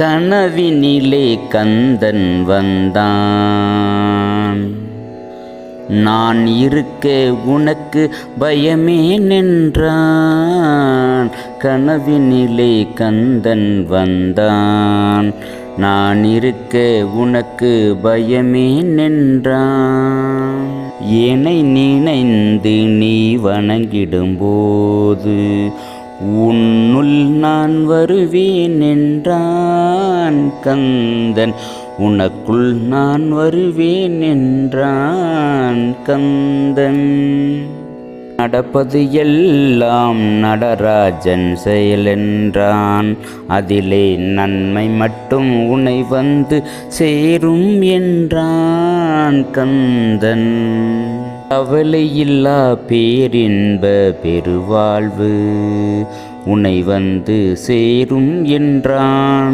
கனவினிலே கந்தன் வந்தான். நான் இருக்க உனக்கு பயமே நின்றான். கனவினிலே கந்தன் வந்தான். நான் இருக்க உனக்கு பயமே நின்றான். என்னை நினைந்து நீ வணங்கிடும்போது உன்னுள் நான் வருவேன் என்றான் கந்தன். உனக்குள் நான் வருவேன் என்றான் கந்தன். நடப்பது எல்லாம் நடராஜன் செயலென்றான். அதிலே நன்மை மட்டும் உன்னை வந்து சேரும் என்றான் கந்தன். கவலையில்லா பேரின்ப பெருவாழ்வு உன்னை வந்து சேரும் என்றான்.